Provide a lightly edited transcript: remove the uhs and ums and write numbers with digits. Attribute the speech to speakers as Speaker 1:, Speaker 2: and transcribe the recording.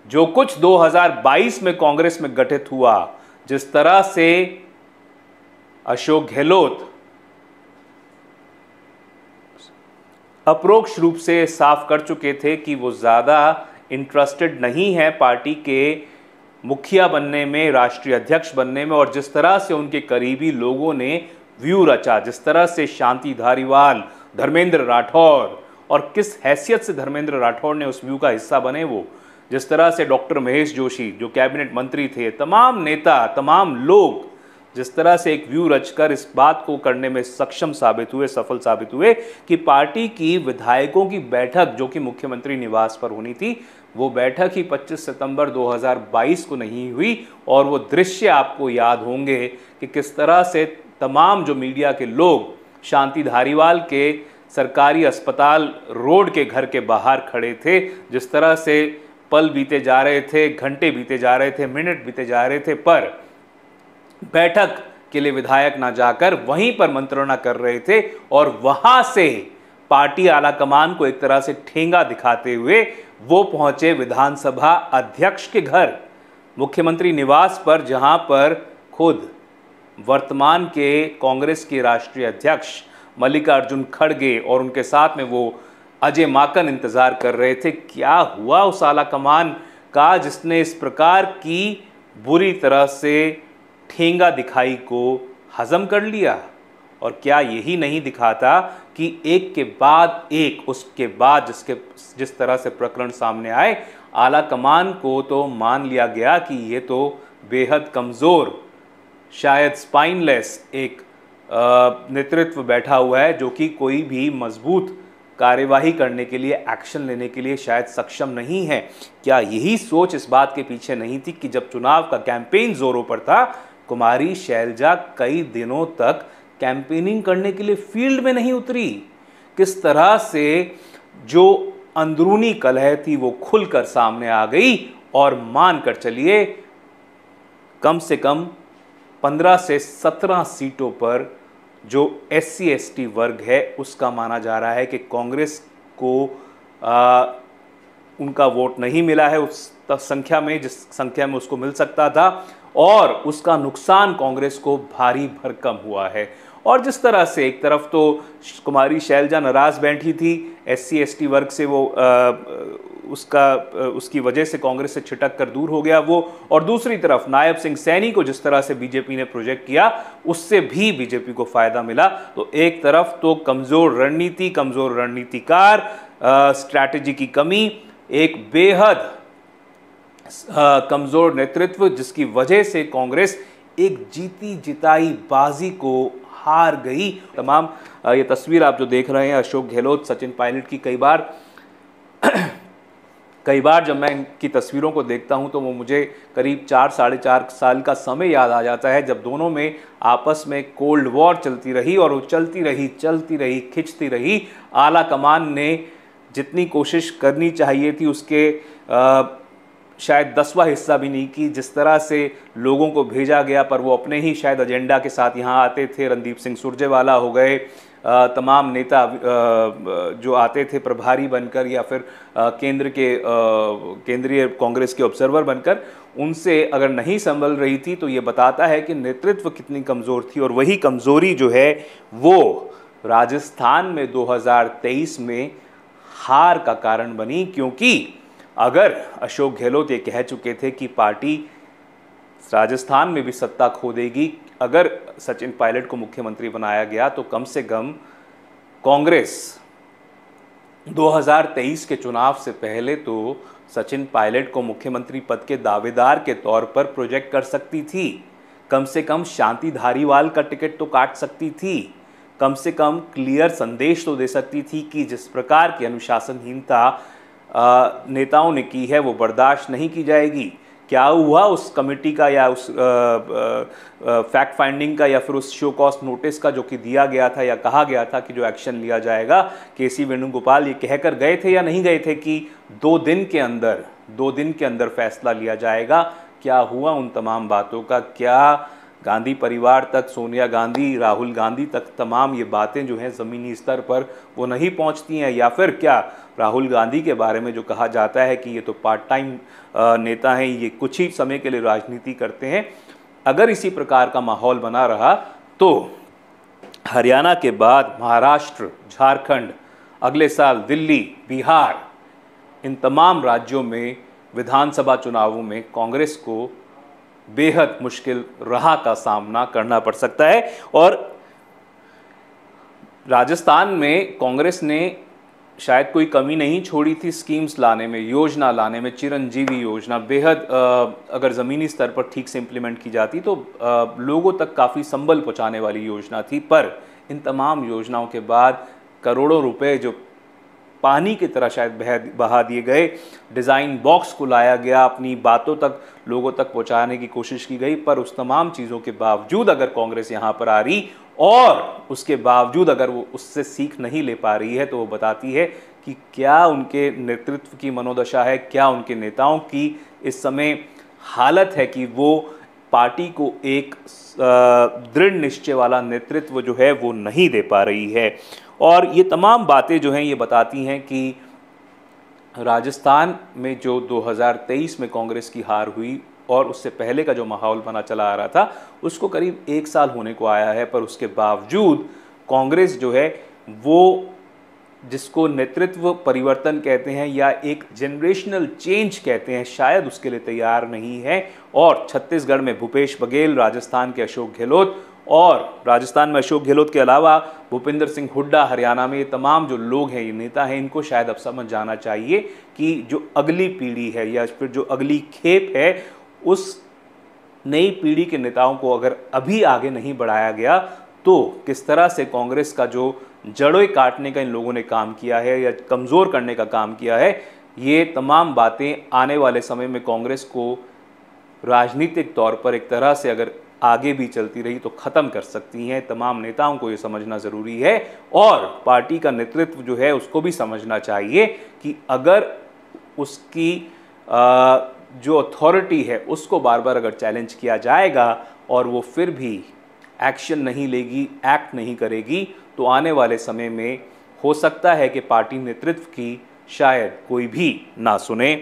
Speaker 1: जो कुछ 2022 में कांग्रेस में गठित हुआ, जिस तरह से अशोक गहलोत अप्रोक्ष रूप से साफ कर चुके थे कि वो ज़्यादा इंटरेस्टेड नहीं है पार्टी के मुखिया बनने में, राष्ट्रीय अध्यक्ष बनने में, और जिस तरह से उनके करीबी लोगों ने व्यू रचा, जिस तरह से शांति धारीवाल, धर्मेंद्र राठौर, और किस हैसियत से धर्मेंद्र राठौर ने उस व्यू का हिस्सा बने, वो जिस तरह से डॉक्टर महेश जोशी जो कैबिनेट मंत्री थे, तमाम नेता, तमाम लोग जिस तरह से एक व्यू रचकर इस बात को करने में सक्षम साबित हुए, सफल साबित हुए कि पार्टी की विधायकों की बैठक जो कि मुख्यमंत्री निवास पर होनी थी, वो बैठक ही 25 सितंबर 2022 को नहीं हुई। और वो दृश्य आपको याद होंगे कि किस तरह से तमाम जो मीडिया के लोग शांति धारीवाल के सरकारी अस्पताल रोड के घर के बाहर खड़े थे, जिस तरह से पल बीते जा रहे थे, घंटे बीते जा रहे थे, मिनट बीते जा रहे थे, पर बैठक के लिए विधायक ना जाकर वहीं पर मंत्रणा कर रहे थे, और वहां से पार्टी आलाकमान को एक तरह से ठेंगा दिखाते हुए वो पहुंचे विधानसभा अध्यक्ष के घर, मुख्यमंत्री निवास पर, जहां पर खुद वर्तमान के कांग्रेस के राष्ट्रीय अध्यक्ष मल्लिकार्जुन खड़गे और उनके साथ में वो अजय माकन इंतजार कर रहे थे। क्या हुआ उस आलाकमान का जिसने इस प्रकार की बुरी तरह से ठेंगा दिखाई को हजम कर लिया? और क्या यही नहीं दिखाता कि एक के बाद एक, उसके बाद जिस तरह से प्रकरण सामने आए, आलाकमान को तो मान लिया गया कि ये तो बेहद कमज़ोर, शायद स्पाइनलेस एक नेतृत्व बैठा हुआ है जो कि कोई भी मजबूत कार्यवाही करने के लिए, एक्शन लेने के लिए शायद सक्षम नहीं है। क्या यही सोच इस बात के पीछे नहीं थी कि जब चुनाव का कैंपेन जोरों पर था, कुमारी शैलजा कई दिनों तक कैंपेनिंग करने के लिए फील्ड में नहीं उतरी? किस तरह से जो अंदरूनी कलह थी वो खुलकर सामने आ गई, और मानकर चलिए कम से कम 15 से 17 सीटों पर जो SC ST वर्ग है उसका माना जा रहा है कि कांग्रेस को उनका वोट नहीं मिला है उस संख्या में, जिस संख्या में उसको मिल सकता था, और उसका नुकसान कांग्रेस को भारी भरकम हुआ है। और जिस तरह से एक तरफ तो कुमारी शैलजा नाराज बैठी थी, SC ST वर्ग से वो उसकी वजह से कांग्रेस से छिटक कर दूर हो गया वो, और दूसरी तरफ नायब सिंह सैनी को जिस तरह से बीजेपी ने प्रोजेक्ट किया उससे भी बीजेपी को फायदा मिला। तो एक तरफ तो कमजोर रणनीति, कमजोर रणनीतिकार, स्ट्रैटेजी की कमी, एक बेहद कमजोर नेतृत्व जिसकी वजह से कांग्रेस एक जीती जिताई बाजी को हार गई। तमाम ये तस्वीर आप जो देख रहे हैं अशोक गहलोत, सचिन पायलट की, कई बार जब मैं इनकी तस्वीरों को देखता हूं तो वो मुझे करीब 4-4.5 साल का समय याद आ जाता है जब दोनों में आपस में कोल्ड वॉर चलती रही, और वो चलती रही, खिंचती रही। आला कमान ने जितनी कोशिश करनी चाहिए थी उसके शायद 10वां हिस्सा भी नहीं की। जिस तरह से लोगों को भेजा गया, पर वो अपने ही शायद एजेंडा के साथ यहाँ आते थे। रणदीप सिंह सुरजेवाला हो गए, तमाम नेता जो आते थे प्रभारी बनकर या फिर केंद्रीय कांग्रेस के ऑब्जर्वर बनकर, उनसे अगर नहीं संभल रही थी तो ये बताता है कि नेतृत्व कितनी कमज़ोर थी। और वही कमज़ोरी जो है वो राजस्थान में 2023 में हार का कारण बनी, क्योंकि अगर अशोक गहलोत ये कह चुके थे कि पार्टी राजस्थान में भी सत्ता खो देगी अगर सचिन पायलट को मुख्यमंत्री बनाया गया, तो कम से कम कांग्रेस 2023 के चुनाव से पहले तो सचिन पायलट को मुख्यमंत्री पद के दावेदार के तौर पर प्रोजेक्ट कर सकती थी। कम से कम शांति धारीवाल का टिकट तो काट सकती थी, कम से कम क्लियर संदेश तो दे सकती थी कि जिस प्रकार की अनुशासनहीनता नेताओं ने की है वो बर्दाश्त नहीं की जाएगी। क्या हुआ उस कमेटी का या उस फैक्ट फाइंडिंग का या फिर उस शो कॉज नोटिस का जो कि दिया गया था या कहा गया था कि जो एक्शन लिया जाएगा? केसी वेणुगोपाल ये कहकर गए थे या नहीं गए थे कि 2 दिन के अंदर फैसला लिया जाएगा? क्या हुआ उन तमाम बातों का? क्या गांधी परिवार तक, सोनिया गांधी, राहुल गांधी तक तमाम ये बातें जो हैं ज़मीनी स्तर पर वो नहीं पहुंचती हैं? या फिर क्या राहुल गांधी के बारे में जो कहा जाता है कि ये तो पार्ट टाइम नेता हैं, ये कुछ ही समय के लिए राजनीति करते हैं, अगर इसी प्रकार का माहौल बना रहा तो हरियाणा के बाद महाराष्ट्र, झारखंड, अगले साल दिल्ली, बिहार, इन तमाम राज्यों में विधानसभा चुनावों में कांग्रेस को बेहद मुश्किल राह का सामना करना पड़ सकता है। और राजस्थान में कांग्रेस ने शायद कोई कमी नहीं छोड़ी थी स्कीम्स लाने में, योजना लाने में। चिरंजीवी योजना बेहद अगर ज़मीनी स्तर पर ठीक से इम्प्लीमेंट की जाती तो लोगों तक काफ़ी संबल पहुंचाने वाली योजना थी। पर इन तमाम योजनाओं के बाद करोड़ों रुपए जो पानी की तरह शायद बहा दिए गए। डिज़ाइन बॉक्स को लाया गया, अपनी बातों तक लोगों तक पहुंचाने की कोशिश की गई, पर उस तमाम चीज़ों के बावजूद अगर कांग्रेस यहाँ पर आ रही और उसके बावजूद अगर वो उससे सीख नहीं ले पा रही है, तो वो बताती है कि क्या उनके नेतृत्व की मनोदशा है, क्या उनके नेताओं की इस समय हालत है कि वो पार्टी को एक दृढ़ निश्चय वाला नेतृत्व जो है वो नहीं दे पा रही है। और ये तमाम बातें जो हैं ये बताती हैं कि राजस्थान में जो 2023 में कांग्रेस की हार हुई और उससे पहले का जो माहौल बना चला आ रहा था, उसको करीब 1 साल होने को आया है, पर उसके बावजूद कांग्रेस जो है वो, जिसको नेतृत्व परिवर्तन कहते हैं या एक जनरेशनल चेंज कहते हैं, शायद उसके लिए तैयार नहीं है। और छत्तीसगढ़ में भूपेश बघेल, राजस्थान के अशोक गहलोत, और राजस्थान में अशोक गहलोत के अलावा भूपिंदर सिंह हुड्डा हरियाणा में, ये तमाम जो लोग हैं, ये नेता हैं, इनको शायद अब समझ जाना चाहिए कि जो अगली पीढ़ी है या फिर जो अगली खेप है, उस नई पीढ़ी के नेताओं को अगर अभी आगे नहीं बढ़ाया गया तो किस तरह से कांग्रेस का जो जड़ों काटने का इन लोगों ने काम किया है या कमज़ोर करने का काम किया है, ये तमाम बातें आने वाले समय में कांग्रेस को राजनीतिक तौर पर एक तरह से अगर आगे भी चलती रही तो ख़त्म कर सकती हैं। तमाम नेताओं को ये समझना ज़रूरी है और पार्टी का नेतृत्व जो है उसको भी समझना चाहिए कि अगर उसकी जो अथॉरिटी है उसको बार बार अगर चैलेंज किया जाएगा और वो फिर भी एक्शन नहीं लेगी, एक्ट नहीं करेगी, तो आने वाले समय में हो सकता है कि पार्टी नेतृत्व की शायद कोई भी ना सुने।